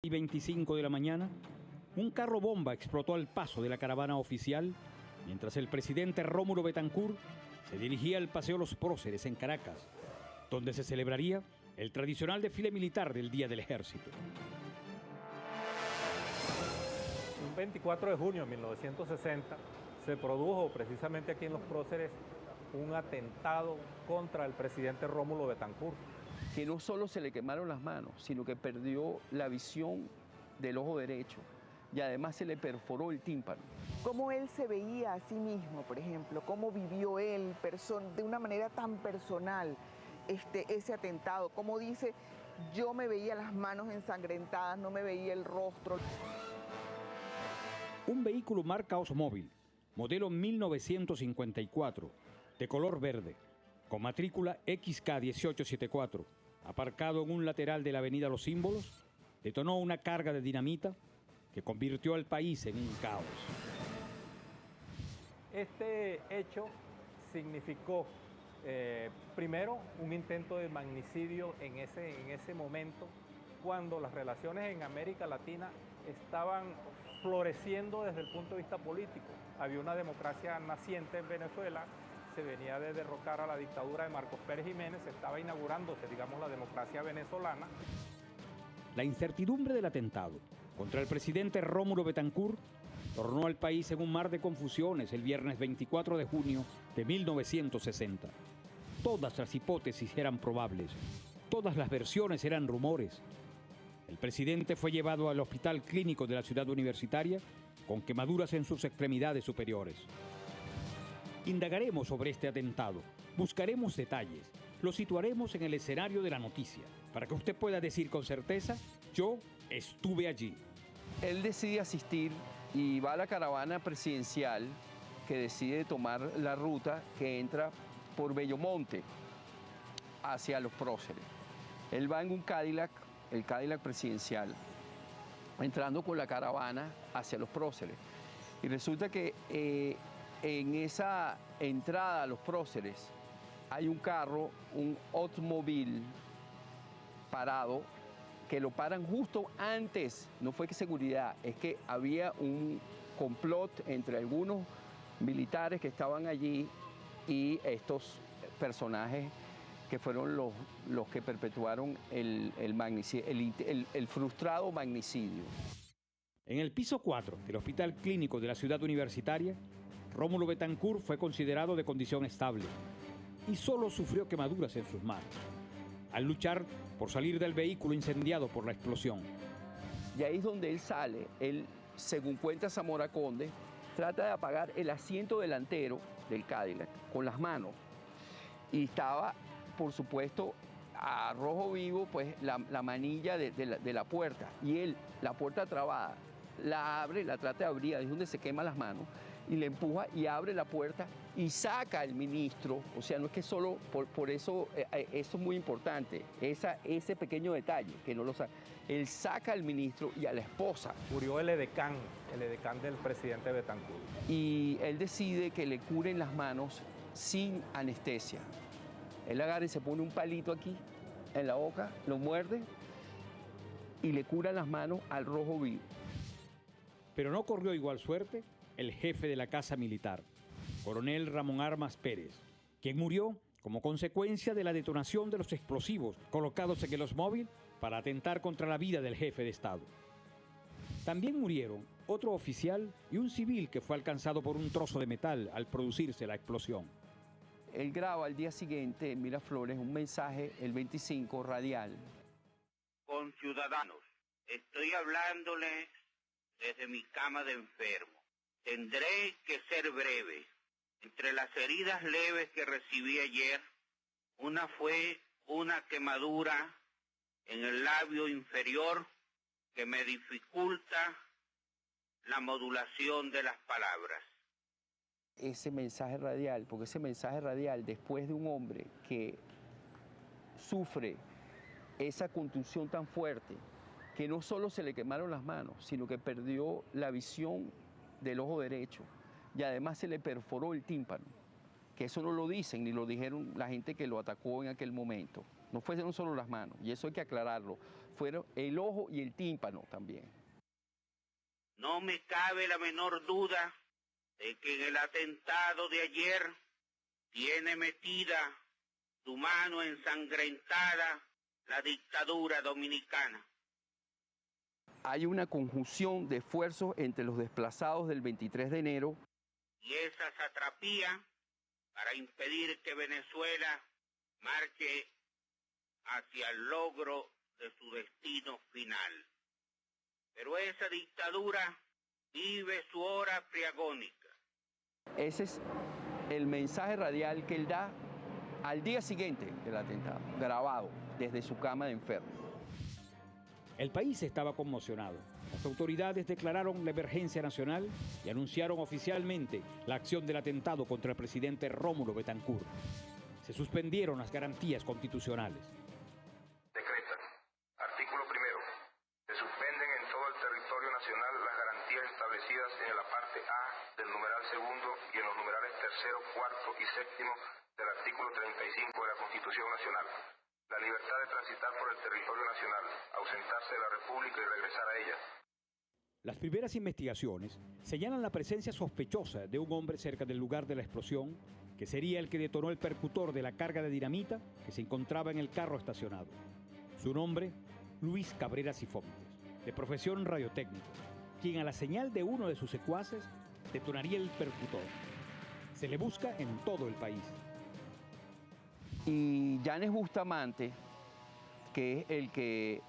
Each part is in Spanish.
Y 25 de la mañana, un carro bomba explotó al paso de la caravana oficial mientras el presidente Rómulo Betancourt se dirigía al Paseo Los Próceres en Caracas, donde se celebraría el tradicional desfile militar del Día del Ejército. Un 24 de junio de 1960 se produjo precisamente aquí en Los Próceres un atentado contra el presidente Rómulo Betancourt. Que no solo se le quemaron las manos, sino que perdió la visión del ojo derecho y además se le perforó el tímpano. Cómo él se veía a sí mismo, por ejemplo, cómo vivió él de una manera tan personal ese atentado, cómo dice, yo me veía las manos ensangrentadas, no me veía el rostro. Un vehículo marca Osmóvil, modelo 1954, de color verde, con matrícula XK1874, aparcado en un lateral de la avenida Los Símbolos, detonó una carga de dinamita que convirtió al país en un caos. Este hecho significó, primero, un intento de magnicidio en ese momento, cuando las relaciones en América Latina estaban floreciendo desde el punto de vista político. Había una democracia naciente en Venezuela, se venía de derrocar a la dictadura de Marcos Pérez Jiménez, estaba inaugurándose, digamos, la democracia venezolana. La incertidumbre del atentado contra el presidente Rómulo Betancourt tornó al país en un mar de confusiones el viernes 24 de junio de 1960. Todas las hipótesis eran probables, todas las versiones eran rumores. El presidente fue llevado al Hospital Clínico de la Ciudad Universitaria con quemaduras en sus extremidades superiores. Indagaremos sobre este atentado, buscaremos detalles, lo situaremos en el escenario de la noticia, para que usted pueda decir con certeza, yo estuve allí. Él decide asistir y va a la caravana presidencial que decide tomar la ruta que entra por Bellomonte hacia Los Próceres. Él va en un Cadillac, el Cadillac presidencial, entrando con la caravana hacia Los Próceres. Y resulta que en esa entrada a Los Próceres hay un carro, un automóvil parado, que lo paran justo antes, no fue que seguridad, es que había un complot entre algunos militares que estaban allí y estos personajes que fueron los que perpetuaron el frustrado magnicidio. En el piso 4 del Hospital Clínico de la Ciudad Universitaria, Rómulo Betancourt fue considerado de condición estable y solo sufrió quemaduras en sus manos, al luchar por salir del vehículo incendiado por la explosión. Y ahí es donde él sale, él, según cuenta Zamora Conde, trata de apagar el asiento delantero del Cadillac con las manos. Y estaba, por supuesto, a rojo vivo, pues la manilla de la puerta. Y él, la puerta trabada, la abre, la trata de abrir, ahí es donde se quema las manos, y le empuja y abre la puerta y saca al ministro. O sea, no es que solo, por eso, eso es muy importante, ese pequeño detalle, que no lo saca. Él saca al ministro y a la esposa. Murió el edecán del presidente Betancourt. Y él decide que le curen las manos sin anestesia. Él agarra y se pone un palito aquí, en la boca, lo muerde y le cura las manos al rojo vivo. Pero no corrió igual suerte el jefe de la Casa Militar, coronel Ramón Armas Pérez, quien murió como consecuencia de la detonación de los explosivos colocados en el Osmóvil para atentar contra la vida del jefe de Estado. También murieron otro oficial y un civil que fue alcanzado por un trozo de metal al producirse la explosión. Él graba al día siguiente en Miraflores un mensaje, el 25, radial. Conciudadanos, estoy hablándoles desde mi cama de enfermo. Tendré que ser breve. Entre las heridas leves que recibí ayer, una fue una quemadura en el labio inferior que me dificulta la modulación de las palabras. Ese mensaje radial, porque ese mensaje radial, después de un hombre que sufre esa contusión tan fuerte, que no solo se le quemaron las manos, sino que perdió la visión del ojo derecho y además se le perforó el tímpano, que eso no lo dicen ni lo dijeron la gente que lo atacó en aquel momento. No fueron solo las manos, y eso hay que aclararlo. Fueron el ojo y el tímpano también. No me cabe la menor duda de que en el atentado de ayer tiene metida su mano ensangrentada la dictadura dominicana. Hay una conjunción de esfuerzos entre los desplazados del 23 de enero Y esa satrapía para impedir que Venezuela marche hacia el logro de su destino final. Pero esa dictadura vive su hora preagónica. Ese es el mensaje radial que él da al día siguiente del atentado, grabado desde su cama de enfermo. El país estaba conmocionado. Las autoridades declararon la emergencia nacional y anunciaron oficialmente la acción del atentado contra el presidente Rómulo Betancourt. Se suspendieron las garantías constitucionales. Decreta. Artículo primero. Se suspenden en todo el territorio nacional las garantías establecidas en la parte A del numeral segundo y en los numerales tercero, cuarto y séptimo del artículo 35 de la Constitución Nacional. La libertad de transitar por el territorio nacional, ausentarse de la República y regresar a ella. Las primeras investigaciones señalan la presencia sospechosa de un hombre cerca del lugar de la explosión, que sería el que detonó el percutor de la carga de dinamita que se encontraba en el carro estacionado. Su nombre, Luis Cabrera Cifuentes, de profesión radiotécnico, quien a la señal de uno de sus secuaces detonaría el percutor. Se le busca en todo el país. Y Yanes Bustamante, que es el que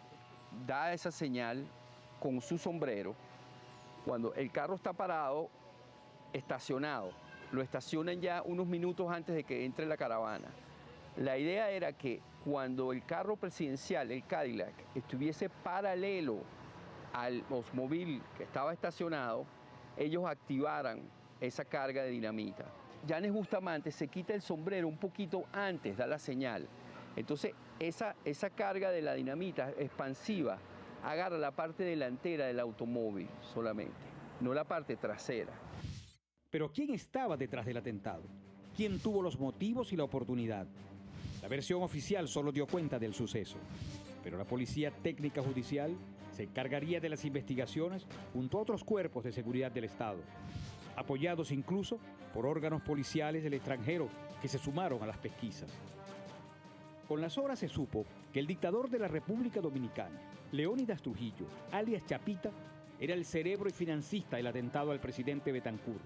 da esa señal con su sombrero, cuando el carro está parado, estacionado, lo estacionan ya unos minutos antes de que entre la caravana. La idea era que cuando el carro presidencial, el Cadillac, estuviese paralelo al Oldsmobile que estaba estacionado, ellos activaran esa carga de dinamita. Yanes Bustamante se quita el sombrero un poquito antes, da la señal. Entonces, esa carga de la dinamita expansiva agarra la parte delantera del automóvil solamente, no la parte trasera. Pero ¿quién estaba detrás del atentado? ¿Quién tuvo los motivos y la oportunidad? La versión oficial solo dio cuenta del suceso, pero la Policía Técnica Judicial se encargaría de las investigaciones junto a otros cuerpos de seguridad del Estado, apoyados incluso por órganos policiales del extranjero que se sumaron a las pesquisas. Con las horas se supo que el dictador de la República Dominicana, Leónidas Trujillo, alias Chapita, era el cerebro y financista del atentado al presidente Betancourt.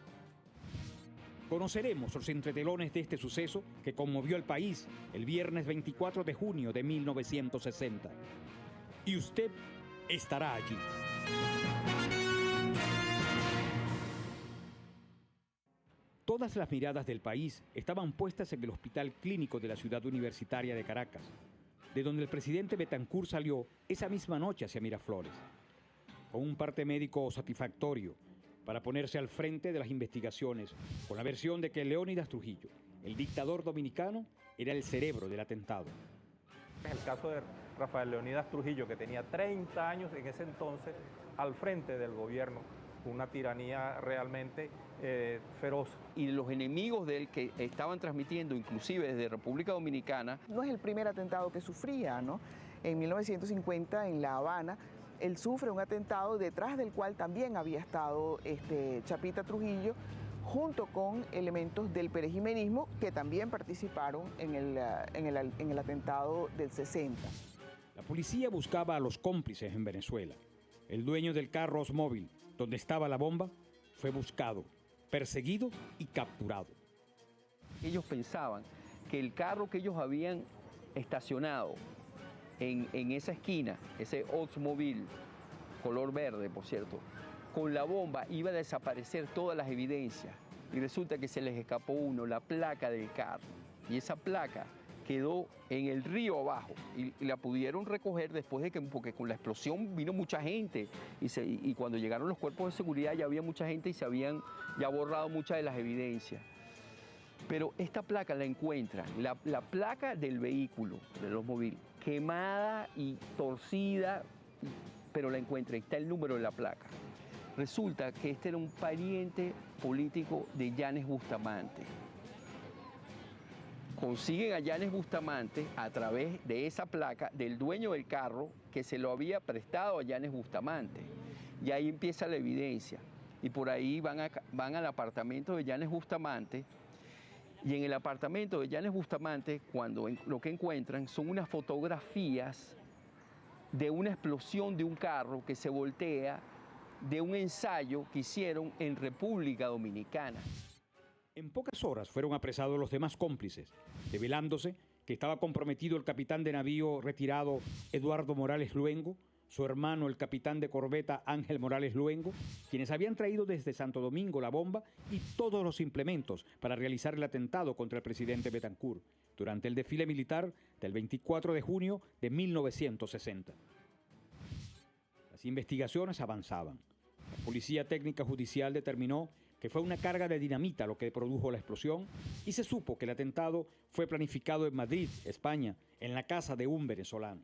Conoceremos los entretelones de este suceso que conmovió al país el viernes 24 de junio de 1960. Y usted estará allí. Todas las miradas del país estaban puestas en el Hospital Clínico de la Ciudad Universitaria de Caracas, de donde el presidente Betancourt salió esa misma noche hacia Miraflores, con un parte médico satisfactorio para ponerse al frente de las investigaciones, con la versión de que Leónidas Trujillo, el dictador dominicano, era el cerebro del atentado. El caso de Rafael Leónidas Trujillo, que tenía 30 años en ese entonces al frente del gobierno, una tiranía realmente feroz. Y los enemigos de él que estaban transmitiendo, inclusive desde República Dominicana. No es el primer atentado que sufría, ¿no? En 1950, en La Habana, él sufre un atentado detrás del cual también había estado Chapita Trujillo, junto con elementos del perejimenismo que también participaron en el atentado del 60. La policía buscaba a los cómplices en Venezuela. El dueño del carro Oldsmobile, donde estaba la bomba, fue buscado, perseguido y capturado. Ellos pensaban que el carro que ellos habían estacionado en esa esquina, ese Oldsmobile, color verde, por cierto, con la bomba iba a desaparecer todas las evidencias. Y resulta que se les escapó la placa del carro. Y esa placa quedó en el río abajo y la pudieron recoger después de que, porque con la explosión vino mucha gente y cuando llegaron los cuerpos de seguridad ya había mucha gente y se habían ya borrado muchas de las evidencias. Pero esta placa la encuentran, la placa del vehículo, del Oldsmobile, quemada y torcida, pero la encuentran, está el número de la placa. Resulta que este era un pariente político de Yanes Bustamante. consiguen a Yanes Bustamante a través de esa placa del dueño del carro que se lo había prestado a Yanes Bustamante. Y ahí empieza la evidencia. Y por ahí van al apartamento de Yanes Bustamante. Y en el apartamento de Yanes Bustamante, lo que encuentran son unas fotografías de una explosión de un carro que se voltea de un ensayo que hicieron en República Dominicana. En pocas horas fueron apresados los demás cómplices, revelándose que estaba comprometido el capitán de navío retirado Eduardo Morales Luengo, su hermano el capitán de corbeta Ángel Morales Luengo, quienes habían traído desde Santo Domingo la bomba y todos los implementos para realizar el atentado contra el presidente Betancur durante el desfile militar del 24 de junio de 1960. Las investigaciones avanzaban. La Policía Técnica Judicial determinó que fue una carga de dinamita lo que produjo la explosión y se supo que el atentado fue planificado en Madrid, España, en la casa de un venezolano.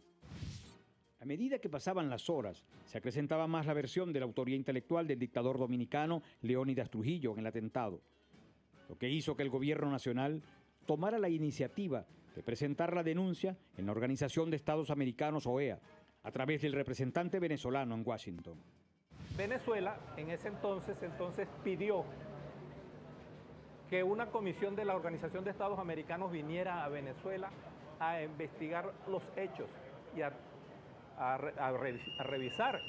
A medida que pasaban las horas, se acrecentaba más la versión de la autoría intelectual del dictador dominicano Leónidas Trujillo en el atentado, lo que hizo que el gobierno nacional tomara la iniciativa de presentar la denuncia en la Organización de Estados Americanos, OEA, a través del representante venezolano en Washington. Venezuela en ese entonces pidió que una comisión de la Organización de Estados Americanos viniera a Venezuela a investigar los hechos y a revisar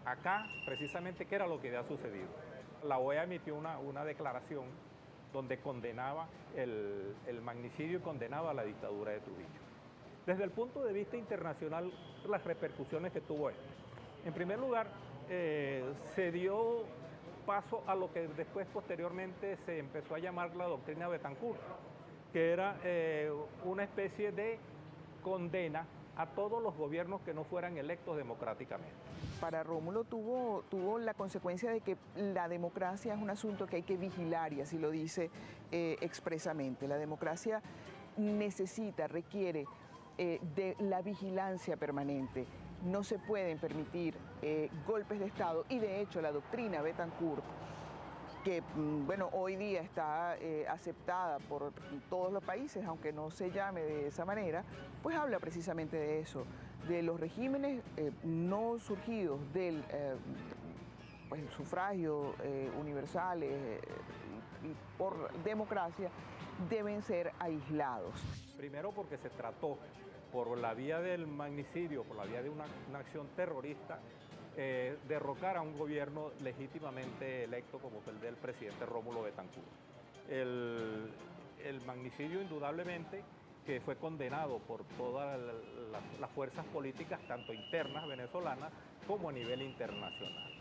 acá precisamente qué era lo que había sucedido. La OEA emitió una declaración donde condenaba el magnicidio y condenaba la dictadura de Trujillo. Desde el punto de vista internacional, las repercusiones que tuvo esto. En primer lugar, se dio paso a lo que después posteriormente se empezó a llamar la doctrina Betancur, que era una especie de condena a todos los gobiernos que no fueran electos democráticamente. Para Rómulo tuvo la consecuencia de que la democracia es un asunto que hay que vigilar, y así lo dice expresamente. La democracia requiere de la vigilancia permanente. No se pueden permitir golpes de Estado, y de hecho la doctrina Betancur, que hoy día está aceptada por todos los países, aunque no se llame de esa manera, pues habla precisamente de eso, de los regímenes no surgidos del sufragio universales y por democracia, deben ser aislados. Primero porque se trató por la vía del magnicidio, por la vía de una acción terrorista, derrocar a un gobierno legítimamente electo como fue el del presidente Rómulo Betancur. El magnicidio indudablemente que fue condenado por todas las fuerzas políticas, tanto internas venezolanas como a nivel internacional.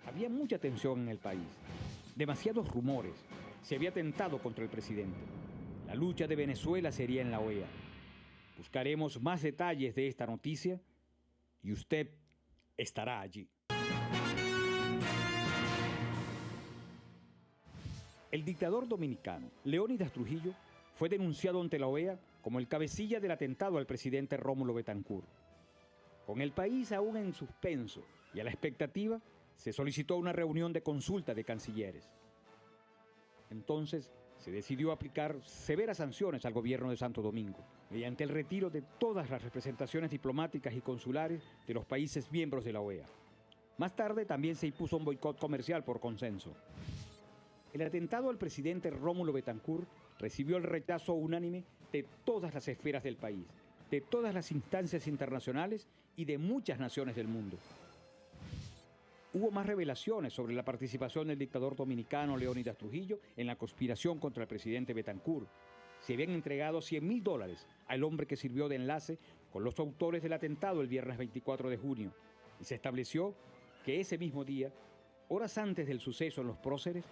Había mucha tensión en el país, demasiados rumores, se había atentado contra el presidente. La lucha de Venezuela sería en la OEA. Buscaremos más detalles de esta noticia y usted estará allí. El dictador dominicano Leónidas Trujillo fue denunciado ante la OEA como el cabecilla del atentado al presidente Rómulo Betancur. Con el país aún en suspenso y a la expectativa, se solicitó una reunión de consulta de cancilleres. Entonces, se decidió aplicar severas sanciones al gobierno de Santo Domingo, mediante el retiro de todas las representaciones diplomáticas y consulares de los países miembros de la OEA. Más tarde también se impuso un boicot comercial por consenso. El atentado al presidente Rómulo Betancur recibió el rechazo unánime de todas las esferas del país, de todas las instancias internacionales y de muchas naciones del mundo. Hubo más revelaciones sobre la participación del dictador dominicano Leónidas Trujillo en la conspiración contra el presidente Betancur. Se habían entregado $100,000 al hombre que sirvió de enlace con los autores del atentado el viernes 24 de junio. Y se estableció que ese mismo día, horas antes del suceso en Los Próceres,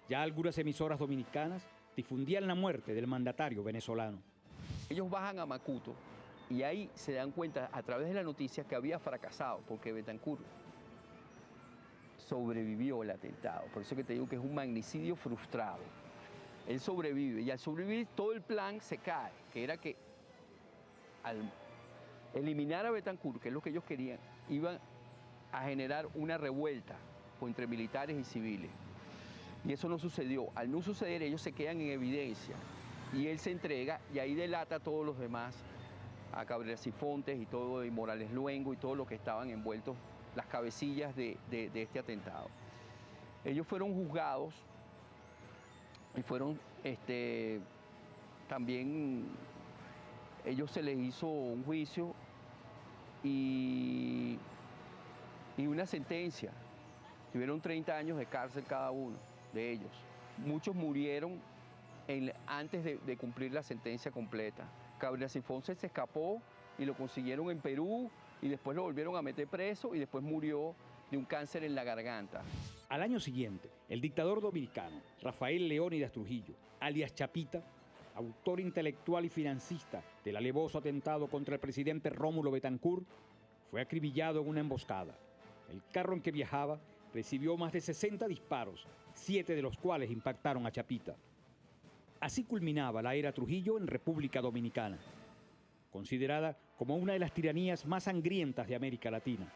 ya algunas emisoras dominicanas difundían la muerte del mandatario venezolano. Ellos bajan a Macuto y ahí se dan cuenta a través de la noticia que había fracasado, porque Betancur sobrevivió el atentado. Por eso que te digo que es un magnicidio frustrado. Él sobrevive, y al sobrevivir todo el plan se cae, que era que al eliminar a Betancur, que es lo que ellos querían, iban a generar una revuelta entre militares y civiles. Y eso no sucedió. Al no suceder, ellos se quedan en evidencia. y él se entrega y ahí delata a todos los demás, a Cabrera Cifontes y todo, y Morales Luengo y todo lo que estaban envueltos, las cabecillas de este atentado. Ellos fueron juzgados y fueron también, ellos se les hizo un juicio y una sentencia. Tuvieron 30 años de cárcel cada uno de ellos. Muchos murieron antes de cumplir la sentencia completa. Cabrera Cifontes se escapó y lo consiguieron en Perú y después lo volvieron a meter preso y después murió de un cáncer en la garganta. Al año siguiente, el dictador dominicano Rafael Leónidas Trujillo, alias Chapita, autor intelectual y financista del alevoso atentado contra el presidente Rómulo Betancourt, fue acribillado en una emboscada. El carro en que viajaba recibió más de 60 disparos, 7 de los cuales impactaron a Chapita. Así culminaba la era Trujillo en República Dominicana, considerada como una de las tiranías más sangrientas de América Latina.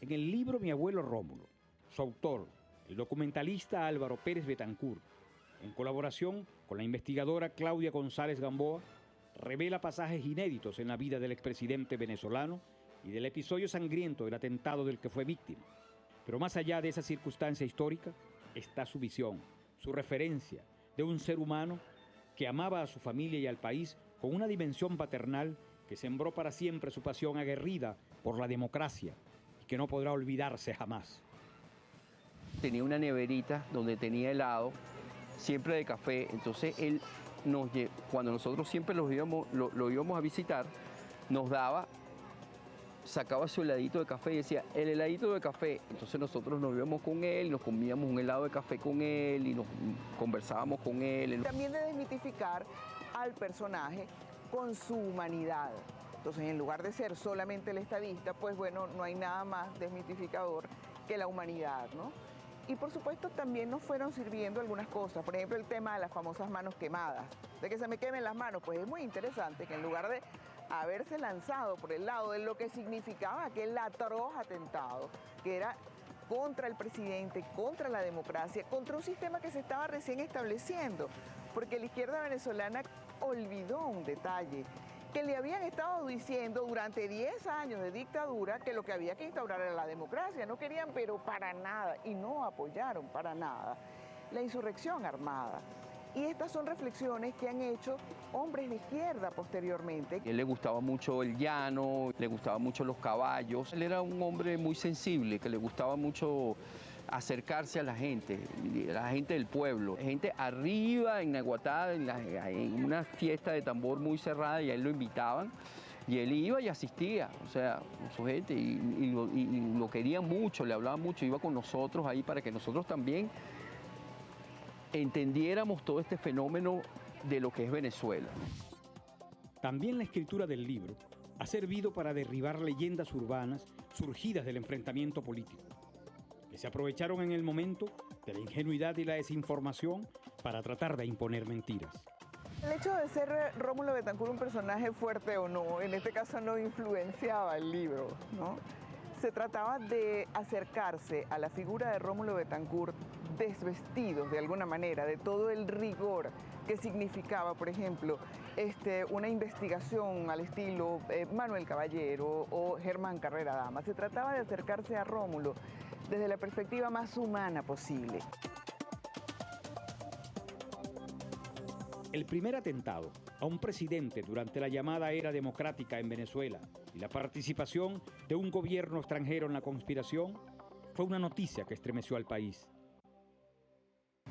En el libro Mi abuelo Rómulo, su autor, el documentalista Álvaro Pérez Betancourt, en colaboración con la investigadora Claudia González Gamboa, revela pasajes inéditos en la vida del expresidente venezolano y del episodio sangriento del atentado del que fue víctima. Pero más allá de esa circunstancia histórica está su visión, su referencia de un ser humano que amaba a su familia y al país con una dimensión paternal que sembró para siempre su pasión aguerrida por la democracia y que no podrá olvidarse jamás. Tenía una neverita donde tenía helado, siempre de café, entonces él cuando nosotros siempre lo íbamos a visitar, nos daba, sacaba su heladito de café y decía, el heladito de café. Entonces nosotros nos íbamos con él, nos comíamos un helado de café con él y nos conversábamos con él. También de desmitificar al personaje con su humanidad. Entonces, en lugar de ser solamente el estadista, pues bueno, no hay nada más desmitificador que la humanidad, ¿no? Y por supuesto también nos fueron sirviendo algunas cosas, por ejemplo el tema de las famosas manos quemadas, de que se me quemen las manos, pues es muy interesante que en lugar de haberse lanzado por el lado de lo que significaba aquel atroz atentado, que era contra el presidente, contra la democracia, contra un sistema que se estaba recién estableciendo, porque la izquierda venezolana olvidó un detalle, que le habían estado diciendo durante 10 años de dictadura que lo que había que instaurar era la democracia. No querían, pero para nada, y no apoyaron para nada la insurrección armada. Y estas son reflexiones que han hecho hombres de izquierda posteriormente. A él le gustaba mucho el llano, le gustaban mucho los caballos. Él era un hombre muy sensible, que le gustaba mucho acercarse a la gente del pueblo. Gente arriba en Naguatá, en una fiesta de tambor muy cerrada, y a él lo invitaban. Y él iba y asistía, o sea, con su gente, y lo querían mucho, le hablaban mucho, iba con nosotros ahí para que nosotros también entendiéramos todo este fenómeno de lo que es Venezuela. También la escritura del libro ha servido para derribar leyendas urbanas surgidas del enfrentamiento político, que se aprovecharon en el momento de la ingenuidad y la desinformación para tratar de imponer mentiras. El hecho de ser Rómulo Betancourt un personaje fuerte o no, en este caso no influenciaba el libro, ¿no? Se trataba de acercarse a la figura de Rómulo Betancourt desvestidos de alguna manera de todo el rigor que significaba, por ejemplo, una investigación al estilo Manuel Caballero o Germán Carrera Dama. Se trataba de acercarse a Rómulo desde la perspectiva más humana posible. El primer atentado a un presidente durante la llamada era democrática en Venezuela y la participación de un gobierno extranjero en la conspiración fue una noticia que estremeció al país.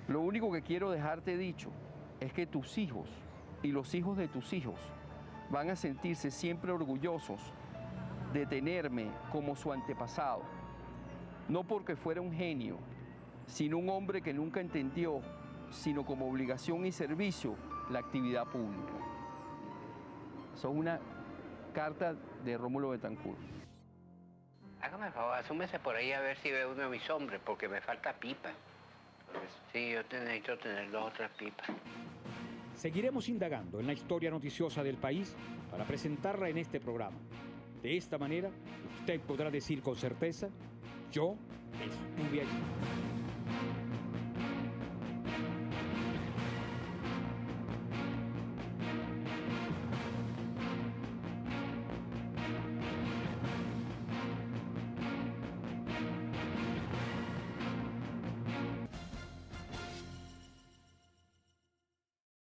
Lo único que quiero dejarte dicho es que tus hijos y los hijos de tus hijos van a sentirse siempre orgullosos de tenerme como su antepasado. No porque fuera un genio, sino un hombre que nunca entendió, sino como obligación y servicio, la actividad pública. Eso es una carta de Rómulo Betancourt. Hágame el favor, asúmese por ahí a ver si ve uno de mis hombres, porque me falta pipa. Sí, yo necesito tener 2 o 3 pipas. Seguiremos indagando en la historia noticiosa del país para presentarla en este programa. De esta manera, usted podrá decir con certeza, yo estuve allí.